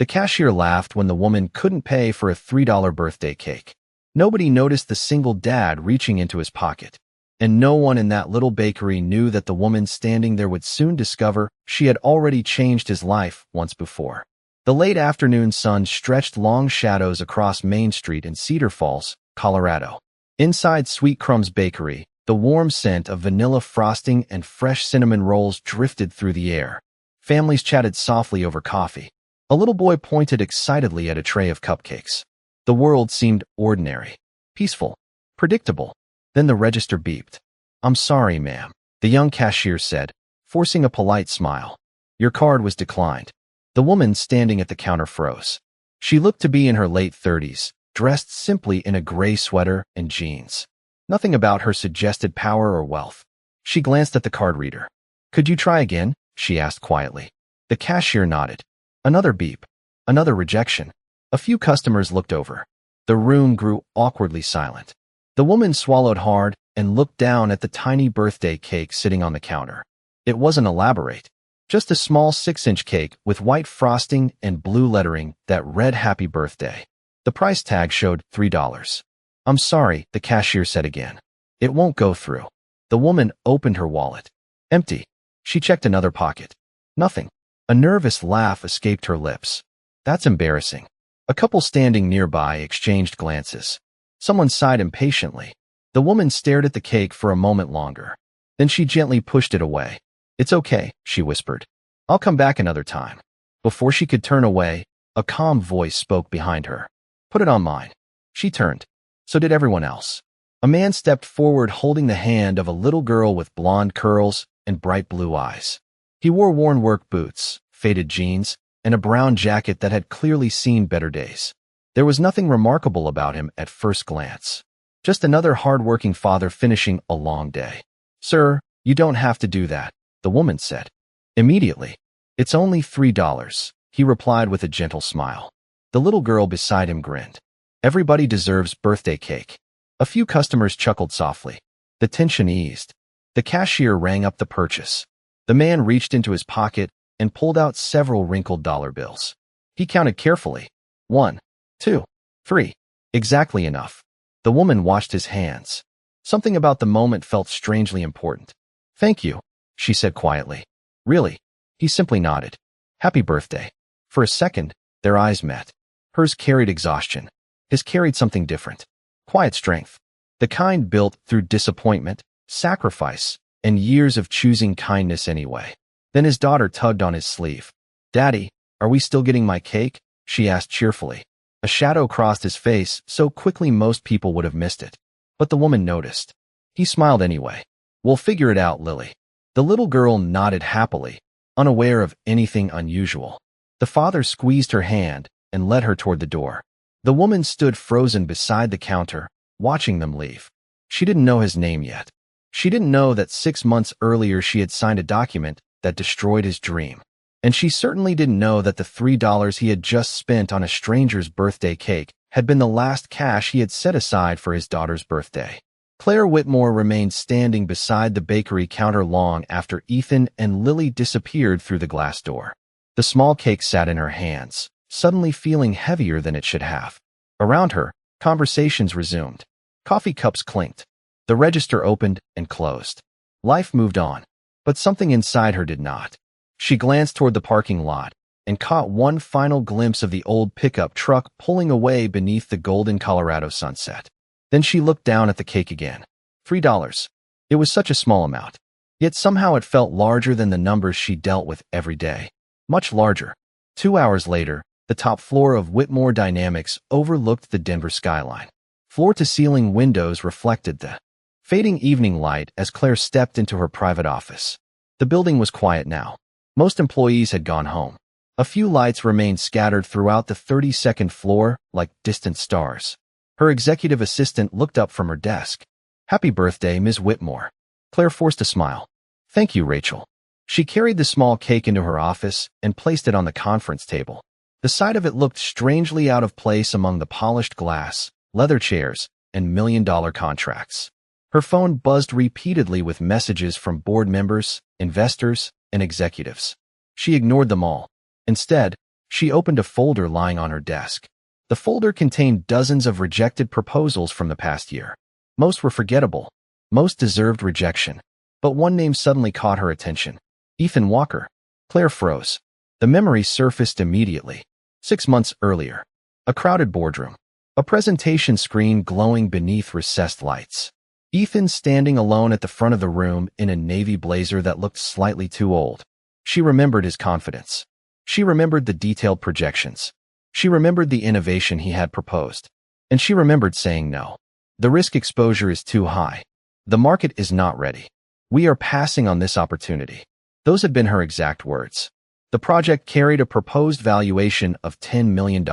The cashier laughed when the woman couldn't pay for a $3 birthday cake. Nobody noticed the single dad reaching into his pocket. And no one in that little bakery knew that the woman standing there would soon discover she had already changed his life once before. The late afternoon sun stretched long shadows across Main Street in Cedar Falls, Colorado. Inside Sweet Crumbs Bakery, the warm scent of vanilla frosting and fresh cinnamon rolls drifted through the air. Families chatted softly over coffee. A little boy pointed excitedly at a tray of cupcakes. The world seemed ordinary, peaceful, predictable. Then the register beeped. "I'm sorry, ma'am," the young cashier said, forcing a polite smile. "Your card was declined." The woman standing at the counter froze. She looked to be in her late 30s, dressed simply in a gray sweater and jeans. Nothing about her suggested power or wealth. She glanced at the card reader. "Could you try again?" she asked quietly. The cashier nodded. Another beep. Another rejection. A few customers looked over. The room grew awkwardly silent. The woman swallowed hard and looked down at the tiny birthday cake sitting on the counter. It wasn't elaborate. Just a small 6-inch cake with white frosting and blue lettering that read "Happy Birthday." The price tag showed $3. "I'm sorry," the cashier said again. "It won't go through." The woman opened her wallet. Empty. She checked another pocket. Nothing. A nervous laugh escaped her lips. "That's embarrassing." A couple standing nearby exchanged glances. Someone sighed impatiently. The woman stared at the cake for a moment longer. Then she gently pushed it away. "It's okay," she whispered. "I'll come back another time." Before she could turn away, a calm voice spoke behind her. "Put it on mine." She turned. So did everyone else. A man stepped forward holding the hand of a little girl with blonde curls and bright blue eyes. He wore worn work boots, faded jeans, and a brown jacket that had clearly seen better days. There was nothing remarkable about him at first glance. Just another hard-working father finishing a long day. "Sir, you don't have to do that," the woman said. Immediately. "It's only $3, he replied with a gentle smile. The little girl beside him grinned. Everybody deserves birthday cake. A few customers chuckled softly. The tension eased. The cashier rang up the purchase. The man reached into his pocket and pulled out several wrinkled dollar bills. He counted carefully. 1, 2, 3. Exactly enough. The woman watched his hands. Something about the moment felt strangely important. "Thank you," she said quietly. "Really?" He simply nodded. "Happy birthday." For a second, their eyes met. Hers carried exhaustion. His carried something different. Quiet strength. The kind built through disappointment, sacrifice, and years of choosing kindness anyway. Then his daughter tugged on his sleeve. "Daddy, are we still getting my cake?" she asked cheerfully. A shadow crossed his face so quickly most people would have missed it. But the woman noticed. He smiled anyway. "We'll figure it out, Lily." The little girl nodded happily, unaware of anything unusual. The father squeezed her hand and led her toward the door. The woman stood frozen beside the counter, watching them leave. She didn't know his name yet. She didn't know that 6 months earlier she had signed a document that destroyed his dream. And she certainly didn't know that the $3 he had just spent on a stranger's birthday cake had been the last cash he had set aside for his daughter's birthday. Claire Whitmore remained standing beside the bakery counter long after Ethan and Lily disappeared through the glass door. The small cake sat in her hands, suddenly feeling heavier than it should have. Around her, conversations resumed. Coffee cups clinked. The register opened and closed. Life moved on, but something inside her did not. She glanced toward the parking lot and caught one final glimpse of the old pickup truck pulling away beneath the golden Colorado sunset. Then she looked down at the cake again. $3. It was such a small amount. Yet somehow it felt larger than the numbers she dealt with every day. Much larger. 2 hours later, the top floor of Whitmore Dynamics overlooked the Denver skyline. Floor-to-ceiling windows reflected the fading evening light as Claire stepped into her private office. The building was quiet now. Most employees had gone home. A few lights remained scattered throughout the 32nd floor like distant stars. Her executive assistant looked up from her desk. "Happy birthday, Ms. Whitmore." Claire forced a smile. "Thank you, Rachel." She carried the small cake into her office and placed it on the conference table. The side of it looked strangely out of place among the polished glass, leather chairs, and million-dollar contracts. Her phone buzzed repeatedly with messages from board members, investors, and executives. She ignored them all. Instead, She opened a folder lying on her desk. The folder contained dozens of rejected proposals from the past year. Most were forgettable. Most deserved rejection. But one name suddenly caught her attention. Ethan Walker. Claire froze. The memory surfaced immediately. 6 months earlier. A crowded boardroom. A presentation screen glowing beneath recessed lights. Ethan standing alone at the front of the room in a navy blazer that looked slightly too old. She remembered his confidence. She remembered the detailed projections. She remembered the innovation he had proposed. And she remembered saying no. The risk exposure is too high. The market is not ready. We are passing on this opportunity. Those had been her exact words. The project carried a proposed valuation of $10 million.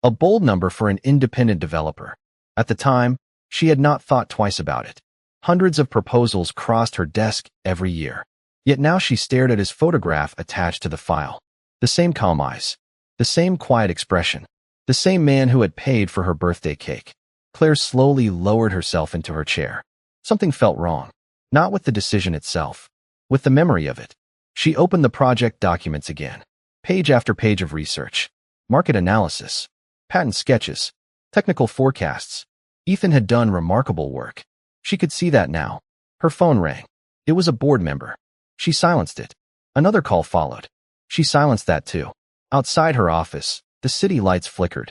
A bold number for an independent developer. At the time, she had not thought twice about it. Hundreds of proposals crossed her desk every year. Yet now she stared at his photograph attached to the file. The same calm eyes. The same quiet expression. The same man who had paid for her birthday cake. Claire slowly lowered herself into her chair. Something felt wrong. Not with the decision itself. With the memory of it. She opened the project documents again. Page after page of research. Market analysis. Patent sketches. Technical forecasts. Ethan had done remarkable work. She could see that now. Her phone rang. It was a board member. She silenced it. Another call followed. She silenced that too. Outside her office, the city lights flickered.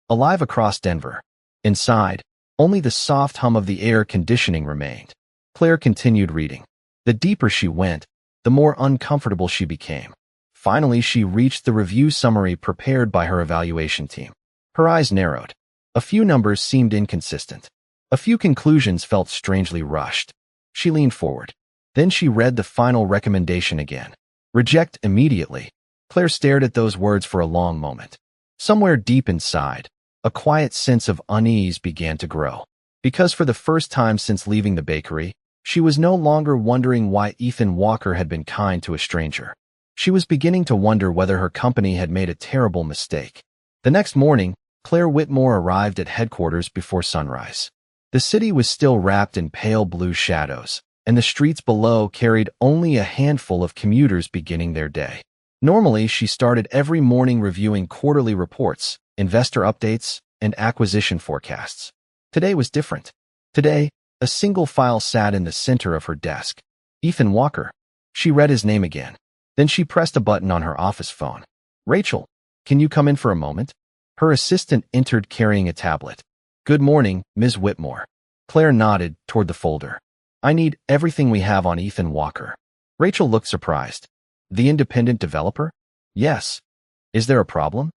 Alive across Denver. Inside, only the soft hum of the air conditioning remained. Claire continued reading. The deeper she went, the more uncomfortable she became. Finally, she reached the review summary prepared by her evaluation team. Her eyes narrowed. A few numbers seemed inconsistent. A few conclusions felt strangely rushed. She leaned forward. Then she read the final recommendation again. Reject immediately. Claire stared at those words for a long moment. Somewhere deep inside, a quiet sense of unease began to grow. Because for the first time since leaving the bakery, she was no longer wondering why Ethan Walker had been kind to a stranger. She was beginning to wonder whether her company had made a terrible mistake. The next morning, Claire Whitmore arrived at headquarters before sunrise. The city was still wrapped in pale blue shadows, and the streets below carried only a handful of commuters beginning their day. Normally, she started every morning reviewing quarterly reports, investor updates, and acquisition forecasts. Today was different. Today, a single file sat in the center of her desk. Ethan Walker. She read his name again. Then she pressed a button on her office phone. Rachel, can you come in for a moment? Her assistant entered carrying a tablet. Good morning, Ms. Whitmore. Claire nodded toward the folder. I need everything we have on Ethan Walker. Rachel looked surprised. The independent developer? Yes. Is there a problem?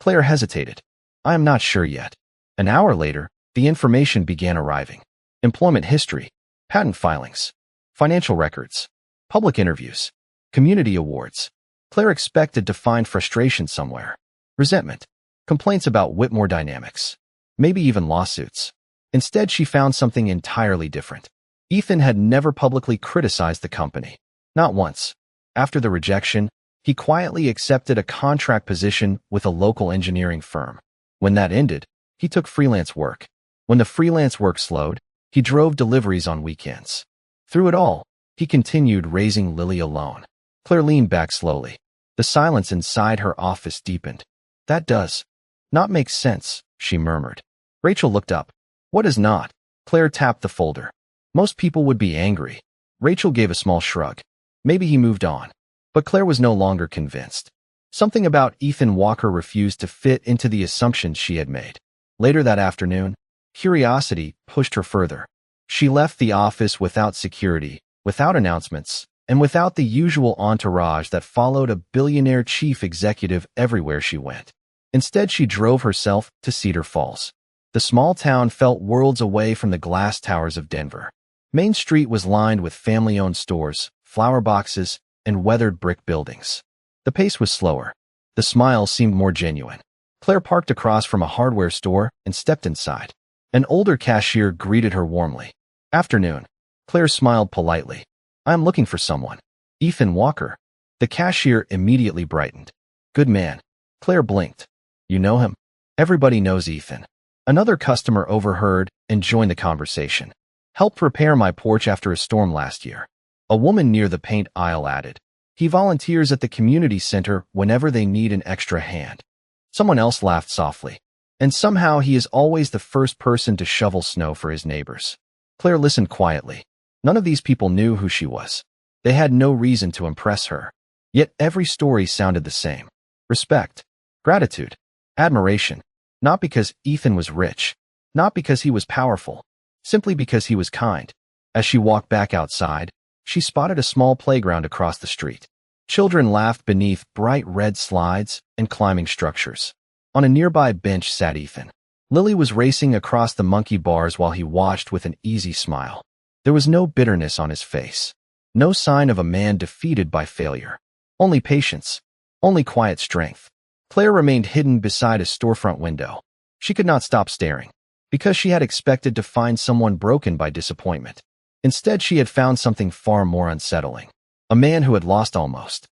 Claire hesitated. I am not sure yet. An hour later, the information began arriving. Employment history, patent filings, financial records, public interviews, community awards. Claire expected to find frustration somewhere. Resentment, complaints about Whitmore Dynamics, maybe even lawsuits. Instead, she found something entirely different. Ethan had never publicly criticized the company. Not once. After the rejection, he quietly accepted a contract position with a local engineering firm. When that ended, he took freelance work. When the freelance work slowed, he drove deliveries on weekends. Through it all, he continued raising Lily alone. Claire leaned back slowly. The silence inside her office deepened. That does not make sense, she murmured. Rachel looked up. What is not? Claire tapped the folder. Most people would be angry. Rachel gave a small shrug. Maybe he moved on. But Claire was no longer convinced. Something about Ethan Walker refused to fit into the assumptions she had made. Later that afternoon, curiosity pushed her further. She left the office without security, without announcements, and without the usual entourage that followed a billionaire chief executive everywhere she went. Instead, she drove herself to Cedar Falls. The small town felt worlds away from the glass towers of Denver. Main Street was lined with family-owned stores, flower boxes, and weathered brick buildings. The pace was slower. The smiles seemed more genuine. Claire parked across from a hardware store and stepped inside. An older cashier greeted her warmly. Afternoon. Claire smiled politely. I am looking for someone. Ethan Walker. The cashier immediately brightened. Good man. Claire blinked. You know him? Everybody knows Ethan. Another customer overheard and joined the conversation. Helped repair my porch after a storm last year. A woman near the paint aisle added. He volunteers at the community center whenever they need an extra hand. Someone else laughed softly. And somehow he is always the first person to shovel snow for his neighbors. Claire listened quietly. None of these people knew who she was. They had no reason to impress her. Yet every story sounded the same. Respect, gratitude, admiration. Not because Ethan was rich, not because he was powerful, simply because he was kind. As she walked back outside, she spotted a small playground across the street. Children laughed beneath bright red slides and climbing structures. On a nearby bench sat Ethan. Lily was racing across the monkey bars while he watched with an easy smile. There was no bitterness on his face. No sign of a man defeated by failure. Only patience. Only quiet strength. Claire remained hidden beside a storefront window. She could not stop staring, because she had expected to find someone broken by disappointment. Instead, she had found something far more unsettling. A man who had lost almost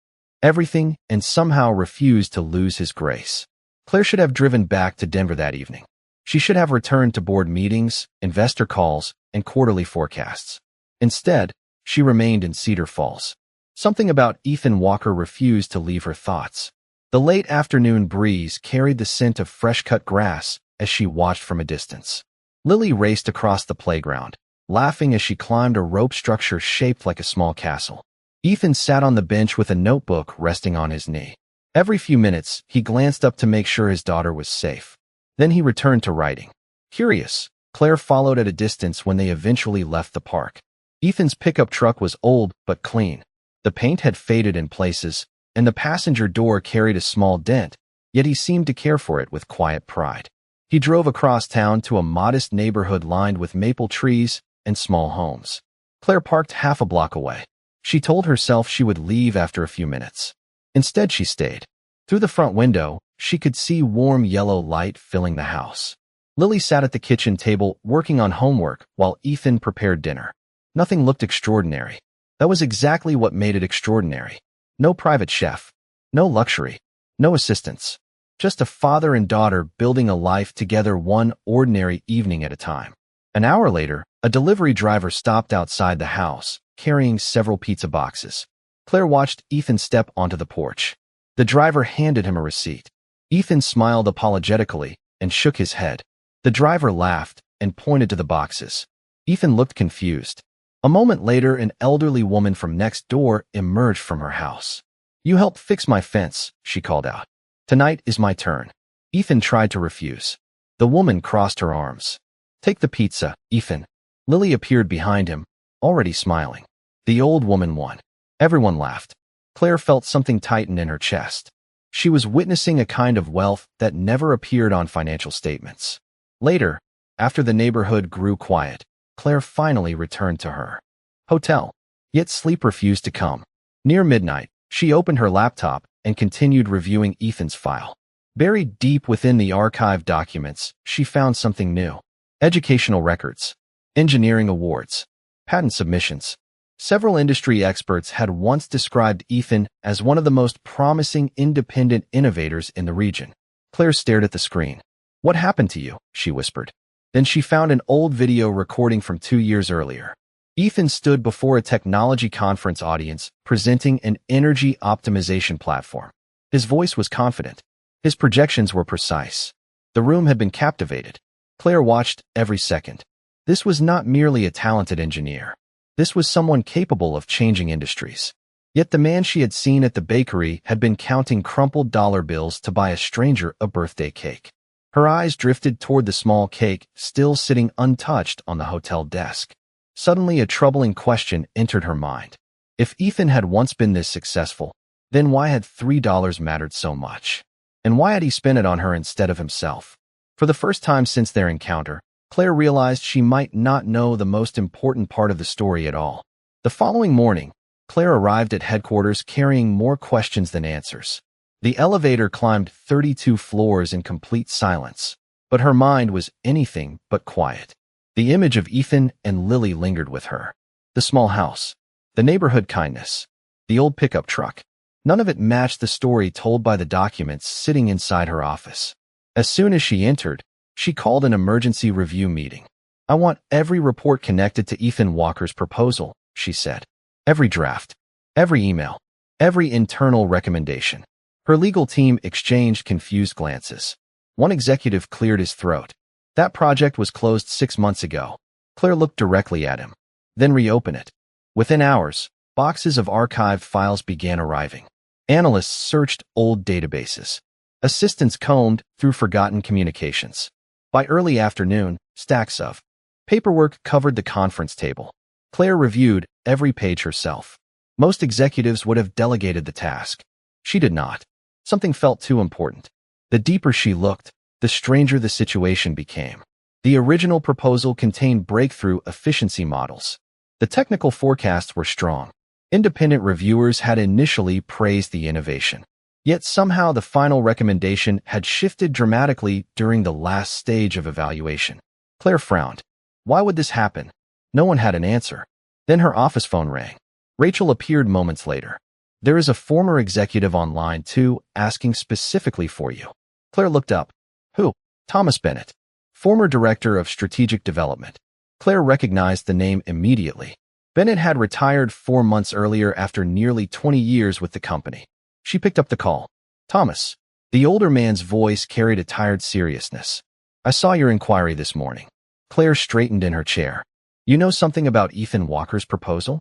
everything and somehow refused to lose his grace. Claire should have driven back to Denver that evening. She should have returned to board meetings, investor calls, and quarterly forecasts. Instead, she remained in Cedar Falls. Something about Ethan Walker refused to leave her thoughts. The late afternoon breeze carried the scent of fresh-cut grass as she watched from a distance. Lily raced across the playground, laughing as she climbed a rope structure shaped like a small castle. Ethan sat on the bench with a notebook resting on his knee. Every few minutes, he glanced up to make sure his daughter was safe. Then he returned to writing. Curious, Claire followed at a distance when they eventually left the park. Ethan's pickup truck was old but clean. The paint had faded in places, and the passenger door carried a small dent, yet he seemed to care for it with quiet pride. He drove across town to a modest neighborhood lined with maple trees and small homes. Claire parked half a block away. She told herself she would leave after a few minutes. Instead, she stayed. Through the front window, she could see warm yellow light filling the house. Lily sat at the kitchen table working on homework while Ethan prepared dinner. Nothing looked extraordinary. That was exactly what made it extraordinary. No private chef, no luxury, no assistants. Just a father and daughter building a life together one ordinary evening at a time. An hour later, a delivery driver stopped outside the house, carrying several pizza boxes. Claire watched Ethan step onto the porch. The driver handed him a receipt. Ethan smiled apologetically and shook his head. The driver laughed and pointed to the boxes. Ethan looked confused. A moment later, an elderly woman from next door emerged from her house. "You helped fix my fence," she called out. "Tonight is my turn." Ethan tried to refuse. The woman crossed her arms. "Take the pizza, Ethan." Lily appeared behind him, already smiling. The old woman won. Everyone laughed. Claire felt something tighten in her chest. She was witnessing a kind of wealth that never appeared on financial statements. Later, after the neighborhood grew quiet, Claire finally returned to her hotel. Yet sleep refused to come. Near midnight, she opened her laptop and continued reviewing Ethan's file. Buried deep within the archived documents, she found something new. Educational records, engineering awards, patent submissions. Several industry experts had once described Ethan as one of the most promising independent innovators in the region. Claire stared at the screen. "What happened to you?" she whispered. Then she found an old video recording from 2 years earlier. Ethan stood before a technology conference audience presenting an energy optimization platform. His voice was confident. His projections were precise. The room had been captivated. Claire watched every second. This was not merely a talented engineer. This was someone capable of changing industries. Yet the man she had seen at the bakery had been counting crumpled dollar bills to buy a stranger a birthday cake. Her eyes drifted toward the small cake still sitting untouched on the hotel desk. Suddenly, a troubling question entered her mind. If Ethan had once been this successful, then why had $3 mattered so much? And why had he spent it on her instead of himself? For the first time since their encounter, Claire realized she might not know the most important part of the story at all. The following morning, Claire arrived at headquarters carrying more questions than answers. The elevator climbed 32 floors in complete silence, but her mind was anything but quiet. The image of Ethan and Lily lingered with her. The small house, the neighborhood kindness, the old pickup truck. None of it matched the story told by the documents sitting inside her office. As soon as she entered, she called an emergency review meeting. "I want every report connected to Ethan Walker's proposal," she said. "Every draft, every email, every internal recommendation. Her legal team exchanged confused glances. One executive cleared his throat. That project was closed 6 months ago. Claire looked directly at him, then reopened it. Within hours, boxes of archived files began arriving. Analysts searched old databases. Assistants combed through forgotten communications. By early afternoon, stacks of paperwork covered the conference table. Claire reviewed every page herself. Most executives would have delegated the task. She did not. Something felt too important. The deeper she looked, the stranger the situation became. The original proposal contained breakthrough efficiency models. The technical forecasts were strong. Independent reviewers had initially praised the innovation. Yet somehow the final recommendation had shifted dramatically during the last stage of evaluation. Claire frowned. Why would this happen? No one had an answer. Then her office phone rang. Rachel appeared moments later. There is a former executive on line 2 asking specifically for you. Claire looked up. Who? Thomas Bennett, former director of strategic development. Claire recognized the name immediately. Bennett had retired 4 months earlier after nearly 20 years with the company. She picked up the call. Thomas. The older man's voice carried a tired seriousness. I saw your inquiry this morning. Claire straightened in her chair. You know something about Ethan Walker's proposal?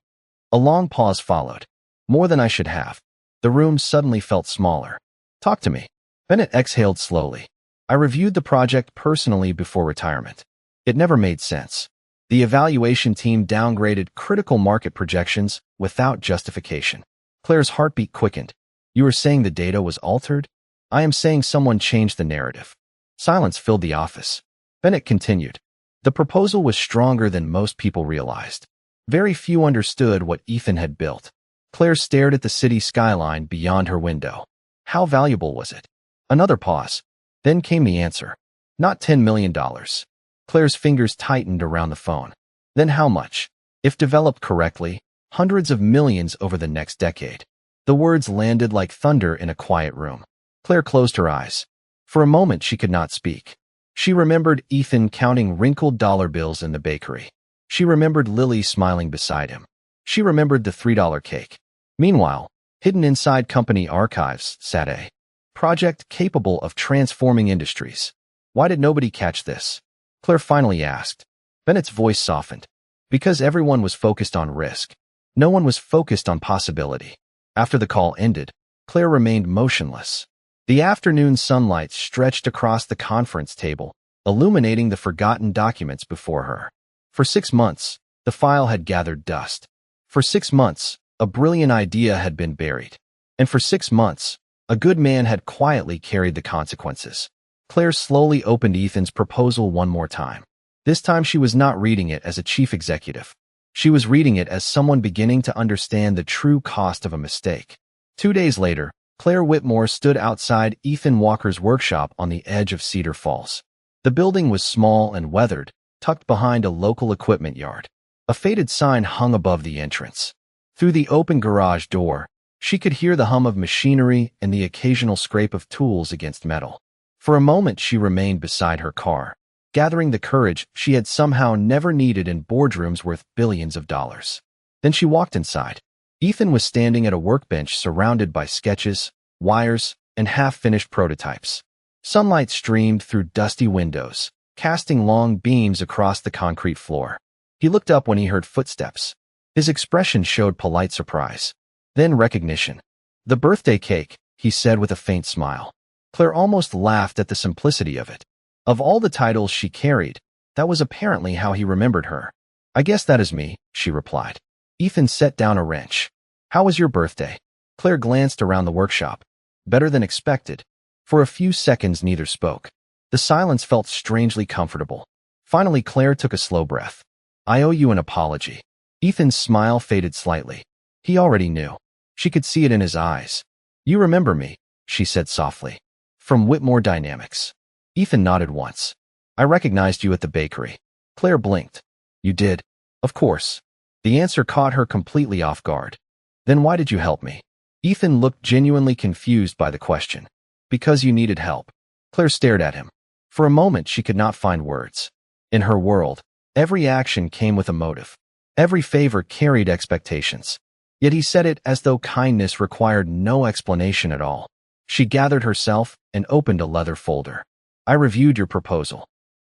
A long pause followed. More than I should have. The room suddenly felt smaller. Talk to me. Bennett exhaled slowly. I reviewed the project personally before retirement. It never made sense. The evaluation team downgraded critical market projections without justification. Claire's heartbeat quickened. You are saying the data was altered? I am saying someone changed the narrative. Silence filled the office. Bennett continued. The proposal was stronger than most people realized. Very few understood what Ethan had built. Claire stared at the city skyline beyond her window. How valuable was it? Another pause. Then came the answer. Not $10 million. Claire's fingers tightened around the phone. Then how much? If developed correctly, hundreds of millions over the next decade. The words landed like thunder in a quiet room. Claire closed her eyes. For a moment she could not speak. She remembered Ethan counting wrinkled dollar bills in the bakery. She remembered Lily smiling beside him. She remembered the $3 cake. Meanwhile, hidden inside company archives sat a project capable of transforming industries. Why did nobody catch this? Claire finally asked. Bennett's voice softened. Because everyone was focused on risk. No one was focused on possibility. After the call ended, Claire remained motionless. The afternoon sunlight stretched across the conference table, illuminating the forgotten documents before her. For 6 months, the file had gathered dust. For 6 months, a brilliant idea had been buried. And for 6 months, a good man had quietly carried the consequences. Claire slowly opened Ethan's proposal one more time. This time she was not reading it as a chief executive. She was reading it as someone beginning to understand the true cost of a mistake. 2 days later, Claire Whitmore stood outside Ethan Walker's workshop on the edge of Cedar Falls. The building was small and weathered, tucked behind a local equipment yard. A faded sign hung above the entrance. Through the open garage door, she could hear the hum of machinery and the occasional scrape of tools against metal. For a moment she remained beside her car, gathering the courage she had somehow never needed in boardrooms worth billions of dollars. Then she walked inside. Ethan was standing at a workbench surrounded by sketches, wires, and half-finished prototypes. Sunlight streamed through dusty windows, casting long beams across the concrete floor. He looked up when he heard footsteps. His expression showed polite surprise, then recognition. The birthday cake, he said with a faint smile. Claire almost laughed at the simplicity of it. Of all the titles she carried, that was apparently how he remembered her. I guess that is me, she replied. Ethan set down a wrench. How was your birthday? Claire glanced around the workshop. Better than expected. For a few seconds neither spoke. The silence felt strangely comfortable. Finally Claire took a slow breath. I owe you an apology. Ethan's smile faded slightly. He already knew. She could see it in his eyes. You remember me, she said softly. From Whitmore Dynamics. Ethan nodded once. I recognized you at the bakery. Claire blinked. You did? Of course. The answer caught her completely off guard. Then why did you help me? Ethan looked genuinely confused by the question. Because you needed help. Claire stared at him. For a moment she could not find words. In her world, every action came with a motive. Every favor carried expectations. Yet he said it as though kindness required no explanation at all. She gathered herself and opened a leather folder. I reviewed your proposal.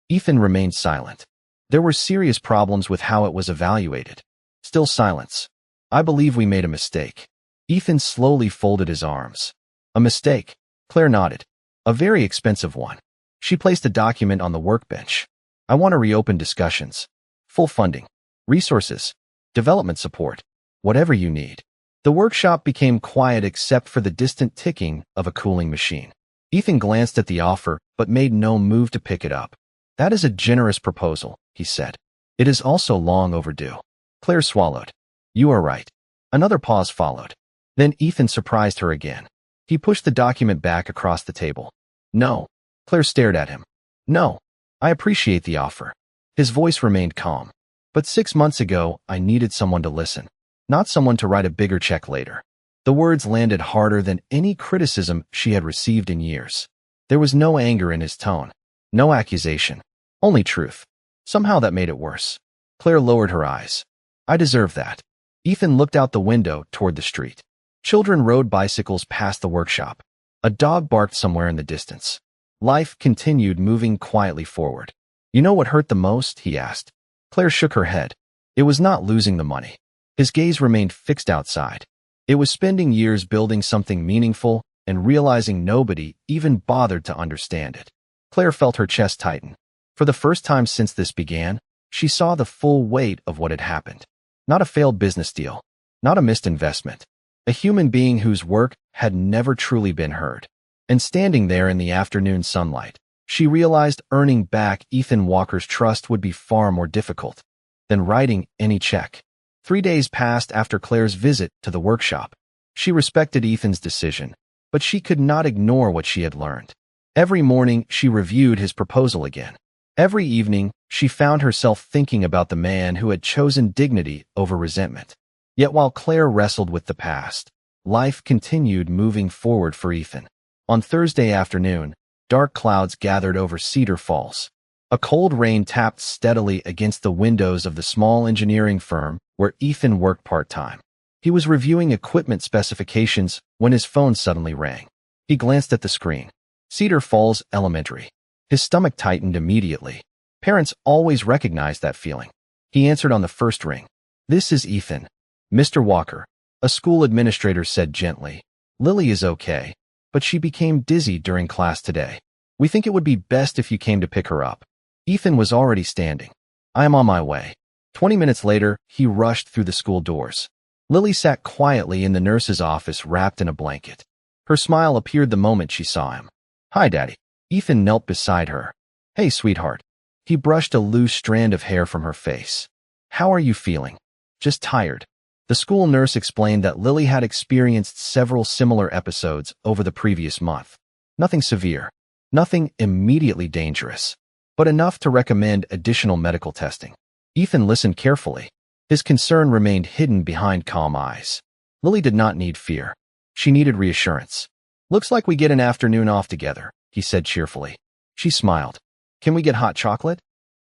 Ethan remained silent. There were serious problems with how it was evaluated. Still silence. I believe we made a mistake. Ethan slowly folded his arms. A mistake? Claire nodded. A very expensive one. She placed the document on the workbench. I want to reopen discussions. Full funding. Resources. Development support. Whatever you need. The workshop became quiet except for the distant ticking of a cooling machine. Ethan glanced at the offer, but made no move to pick it up. That is a generous proposal, he said. It is also long overdue. Claire swallowed. You are right. Another pause followed. Then Ethan surprised her again. He pushed the document back across the table. No. Claire stared at him. No. I appreciate the offer. His voice remained calm. But 6 months ago, I needed someone to listen. Not someone to write a bigger check later. The words landed harder than any criticism she had received in years. There was no anger in his tone. No accusation. Only truth. Somehow that made it worse. Claire lowered her eyes. I deserve that. Ethan looked out the window toward the street. Children rode bicycles past the workshop. A dog barked somewhere in the distance. Life continued moving quietly forward. You know what hurt the most? He asked. Claire shook her head. It was not losing the money. His gaze remained fixed outside. It was spending years building something meaningful and realizing nobody even bothered to understand it. Claire felt her chest tighten. For the first time since this began, she saw the full weight of what had happened. Not a failed business deal. Not a missed investment. A human being whose work had never truly been heard. And standing there in the afternoon sunlight, she realized earning back Ethan Walker's trust would be far more difficult than writing any check. 3 days passed after Claire's visit to the workshop. She respected Ethan's decision, but she could not ignore what she had learned. Every morning, she reviewed his proposal again. Every evening, she found herself thinking about the man who had chosen dignity over resentment. Yet while Claire wrestled with the past, life continued moving forward for Ethan. On Thursday afternoon, dark clouds gathered over Cedar Falls. A cold rain tapped steadily against the windows of the small engineering firm where Ethan worked part-time. He was reviewing equipment specifications when his phone suddenly rang. He glanced at the screen. Cedar Falls Elementary. His stomach tightened immediately. Parents always recognize that feeling. He answered on the first ring. This is Ethan. Mr. Walker, a school administrator said gently. Lily is okay, but she became dizzy during class today. We think it would be best if you came to pick her up. Ethan was already standing. I am on my way. 20 minutes later, he rushed through the school doors. Lily sat quietly in the nurse's office wrapped in a blanket. Her smile appeared the moment she saw him. Hi, Daddy. Ethan knelt beside her. Hey, sweetheart. He brushed a loose strand of hair from her face. How are you feeling? Just tired. The school nurse explained that Lily had experienced several similar episodes over the previous month. Nothing severe. Nothing immediately dangerous. But enough to recommend additional medical testing. Ethan listened carefully. His concern remained hidden behind calm eyes. Lily did not need fear. She needed reassurance. Looks like we get an afternoon off together, he said cheerfully. She smiled. Can we get hot chocolate?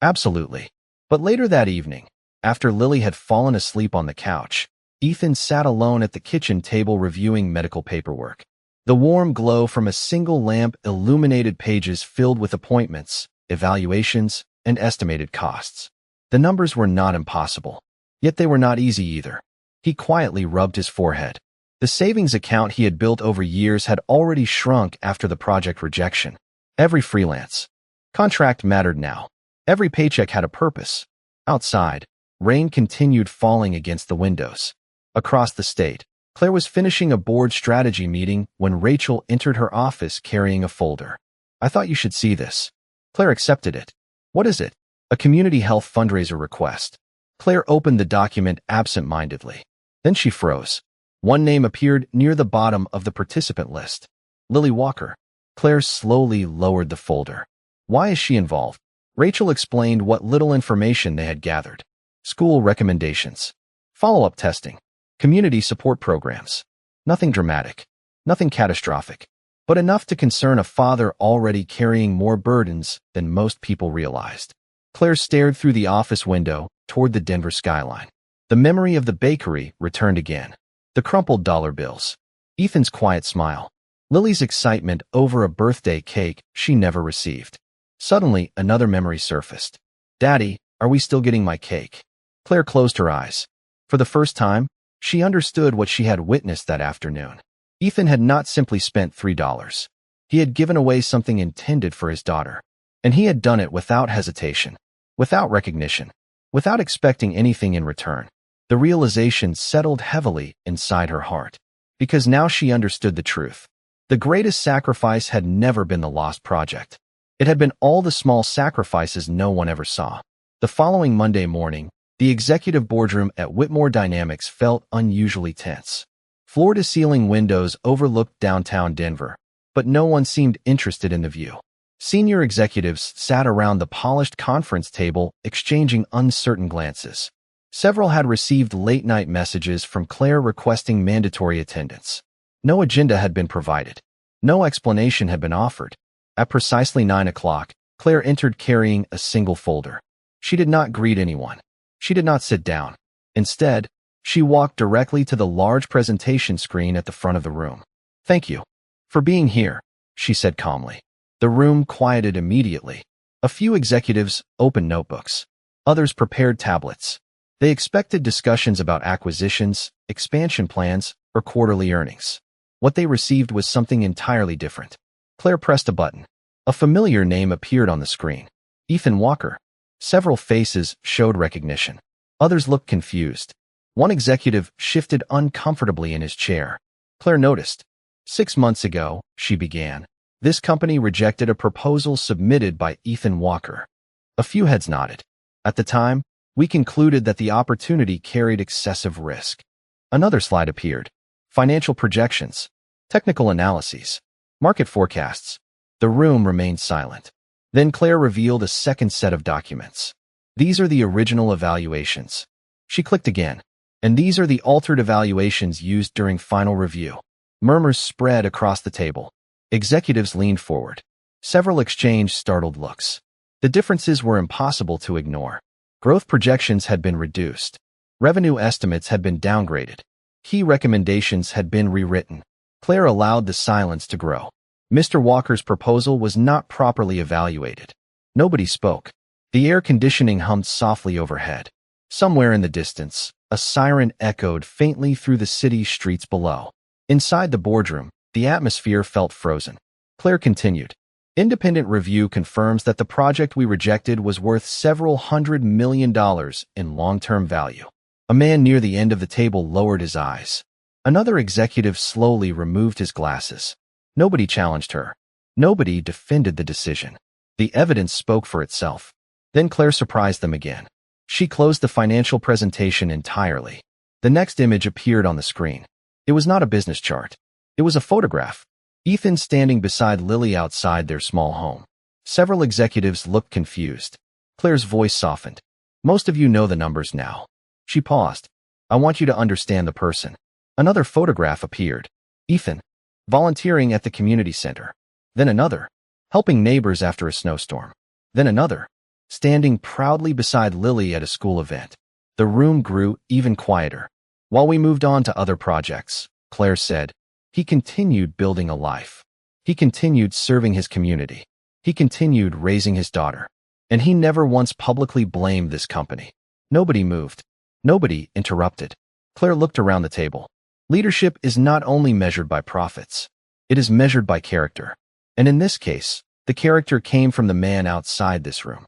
Absolutely. But later that evening, after Lily had fallen asleep on the couch, Ethan sat alone at the kitchen table reviewing medical paperwork. The warm glow from a single lamp illuminated pages filled with appointments, evaluations, and estimated costs. The numbers were not impossible, yet they were not easy either. He quietly rubbed his forehead. The savings account he had built over years had already shrunk after the project rejection. Every freelance contract mattered now. Every paycheck had a purpose. Outside, rain continued falling against the windows. Across the state, Claire was finishing a board strategy meeting when Rachel entered her office carrying a folder. I thought you should see this. Claire accepted it. What is it? A community health fundraiser request. Claire opened the document absent-mindedly. Then she froze. One name appeared near the bottom of the participant list. Lily Walker. Claire slowly lowered the folder. Why is she involved? Rachel explained what little information they had gathered. School recommendations. Follow-up testing. Community support programs. Nothing dramatic. Nothing catastrophic. But enough to concern a father already carrying more burdens than most people realized. Claire stared through the office window toward the Denver skyline. The memory of the bakery returned again. The crumpled dollar bills. Ethan's quiet smile. Lily's excitement over a birthday cake she never received. Suddenly, another memory surfaced. Daddy, are we still getting my cake? Claire closed her eyes. For the first time, she understood what she had witnessed that afternoon. Ethan had not simply spent $3. He had given away something intended for his daughter. And he had done it without hesitation, without recognition, without expecting anything in return. The realization settled heavily inside her heart, because now she understood the truth. The greatest sacrifice had never been the lost project. It had been all the small sacrifices no one ever saw. The following Monday morning, the executive boardroom at Whitmore Dynamics felt unusually tense. Floor-to-ceiling windows overlooked downtown Denver, but no one seemed interested in the view. Senior executives sat around the polished conference table, exchanging uncertain glances. Several had received late-night messages from Claire requesting mandatory attendance. No agenda had been provided. No explanation had been offered. At precisely 9 o'clock, Claire entered carrying a single folder. She did not greet anyone. She did not sit down. Instead, she walked directly to the large presentation screen at the front of the room. "Thank you for being here," she said calmly. The room quieted immediately. A few executives opened notebooks. Others prepared tablets. They expected discussions about acquisitions, expansion plans, or quarterly earnings. What they received was something entirely different. Claire pressed a button. A familiar name appeared on the screen. Ethan Walker. Several faces showed recognition. Others looked confused. One executive shifted uncomfortably in his chair. Claire noticed. 6 months ago, she began, this company rejected a proposal submitted by Ethan Walker. A few heads nodded. At the time, we concluded that the opportunity carried excessive risk. Another slide appeared. Financial projections, technical analyses, market forecasts. The room remained silent. Then Claire revealed a second set of documents. These are the original evaluations. She clicked again. And these are the altered evaluations used during final review. Murmurs spread across the table. Executives leaned forward. Several exchanged startled looks. The differences were impossible to ignore. Growth projections had been reduced. Revenue estimates had been downgraded. Key recommendations had been rewritten. Claire allowed the silence to grow. Mr. Walker's proposal was not properly evaluated. Nobody spoke. The air conditioning hummed softly overhead. Somewhere in the distance, a siren echoed faintly through the city streets below. Inside the boardroom, the atmosphere felt frozen. Claire continued. Independent review confirms that the project we rejected was worth several $100 million in long-term value. A man near the end of the table lowered his eyes. Another executive slowly removed his glasses. Nobody challenged her. Nobody defended the decision. The evidence spoke for itself. Then Claire surprised them again. She closed the financial presentation entirely. The next image appeared on the screen. It was not a business chart. It was a photograph. Ethan standing beside Lily outside their small home. Several executives looked confused. Claire's voice softened. Most of you know the numbers now. She paused. I want you to understand the person. Another photograph appeared. Ethan, volunteering at the community center. Then another, helping neighbors after a snowstorm. Then another, standing proudly beside Lily at a school event. The room grew even quieter. While we moved on to other projects, Claire said, he continued building a life. He continued serving his community. He continued raising his daughter. And he never once publicly blamed this company. Nobody moved. Nobody interrupted. Claire looked around the table. Leadership is not only measured by profits. It is measured by character. And in this case, the character came from the man outside this room.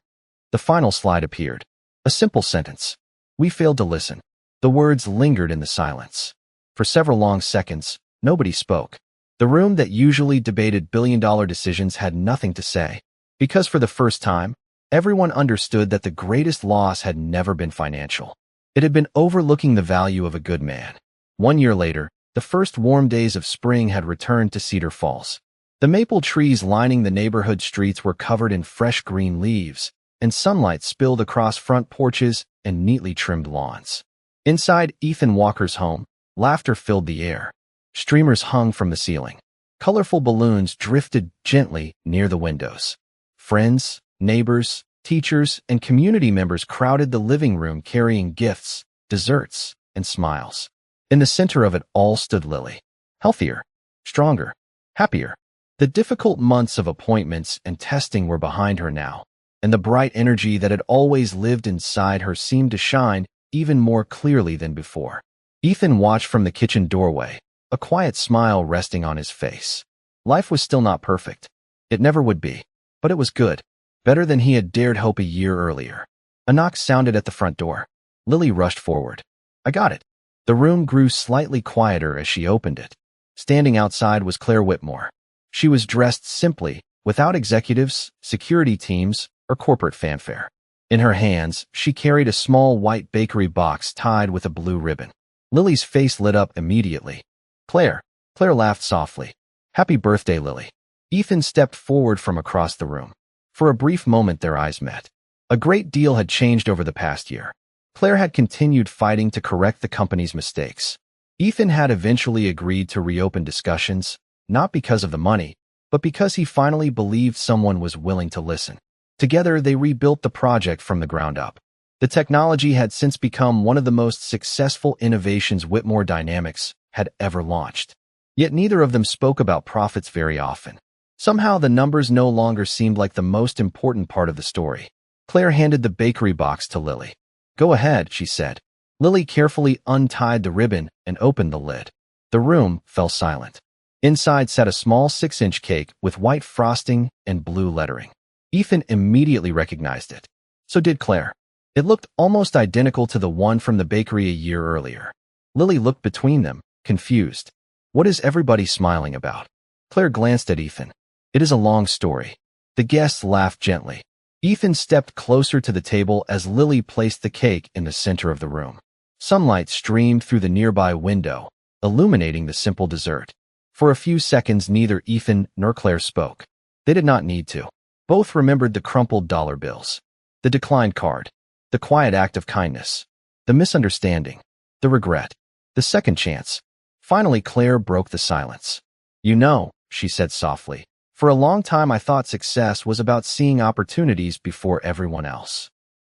The final slide appeared. A simple sentence. We failed to listen. The words lingered in the silence. For several long seconds, nobody spoke. The room that usually debated billion-dollar decisions had nothing to say. Because for the first time, everyone understood that the greatest loss had never been financial. It had been overlooking the value of a good man. 1 year later, the first warm days of spring had returned to Cedar Falls. The maple trees lining the neighborhood streets were covered in fresh green leaves, and sunlight spilled across front porches and neatly trimmed lawns. Inside Ethan Walker's home, laughter filled the air. Streamers hung from the ceiling. Colorful balloons drifted gently near the windows. Friends, neighbors, teachers, and community members crowded the living room carrying gifts, desserts, and smiles. In the center of it all stood Lily. Healthier, stronger, happier. The difficult months of appointments and testing were behind her now, and the bright energy that had always lived inside her seemed to shine even more clearly than before. Ethan watched from the kitchen doorway, a quiet smile resting on his face. Life was still not perfect. It never would be. But it was good. Better than he had dared hope a year earlier. A knock sounded at the front door. Lily rushed forward. "I got it." The room grew slightly quieter as she opened it. Standing outside was Claire Whitmore. She was dressed simply, without executives, security teams, or corporate fanfare. In her hands, she carried a small white bakery box tied with a blue ribbon. Lily's face lit up immediately. "Claire." Claire laughed softly. "Happy birthday, Lily." Ethan stepped forward from across the room. For a brief moment their eyes met. A great deal had changed over the past year. Claire had continued fighting to correct the company's mistakes. Ethan had eventually agreed to reopen discussions, not because of the money, but because he finally believed someone was willing to listen. Together, they rebuilt the project from the ground up. The technology had since become one of the most successful innovations Whitmore Dynamics had ever launched. Yet neither of them spoke about profits very often. Somehow the numbers no longer seemed like the most important part of the story. Claire handed the bakery box to Lily. "Go ahead," she said. Lily carefully untied the ribbon and opened the lid. The room fell silent. Inside sat a small 6-inch cake with white frosting and blue lettering. Ethan immediately recognized it. So did Claire. It looked almost identical to the one from the bakery a year earlier. Lily looked between them, confused. "What is everybody smiling about?" Claire glanced at Ethan. "It is a long story." The guests laughed gently. Ethan stepped closer to the table as Lily placed the cake in the center of the room. Sunlight streamed through the nearby window, illuminating the simple dessert. For a few seconds, neither Ethan nor Claire spoke. They did not need to. Both remembered the crumpled dollar bills, the declined card, the quiet act of kindness, the misunderstanding, the regret, the second chance. Finally, Claire broke the silence. "You know," she said softly, "for a long time I thought success was about seeing opportunities before everyone else."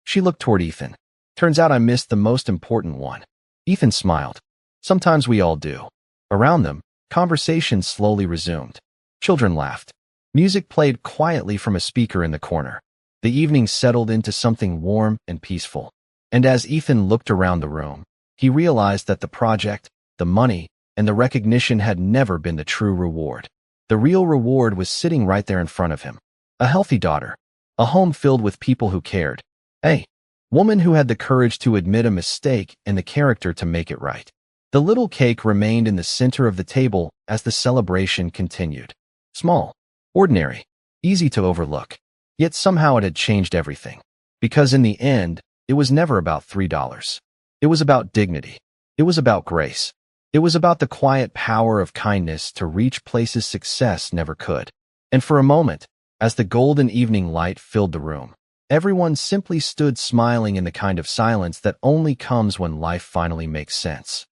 She looked toward Ethan. "Turns out I missed the most important one." Ethan smiled. "Sometimes we all do." Around them, conversation slowly resumed. Children laughed. Music played quietly from a speaker in the corner. The evening settled into something warm and peaceful. And as Ethan looked around the room, he realized that the project, the money, and the recognition had never been the true reward. The real reward was sitting right there in front of him. A healthy daughter. A home filled with people who cared. A woman who had the courage to admit a mistake and the character to make it right. The little cake remained in the center of the table as the celebration continued. Small, ordinary, easy to overlook. Yet somehow it had changed everything. Because in the end, it was never about $3. It was about dignity. It was about grace. It was about the quiet power of kindness to reach places success never could. And for a moment, as the golden evening light filled the room, everyone simply stood smiling in the kind of silence that only comes when life finally makes sense.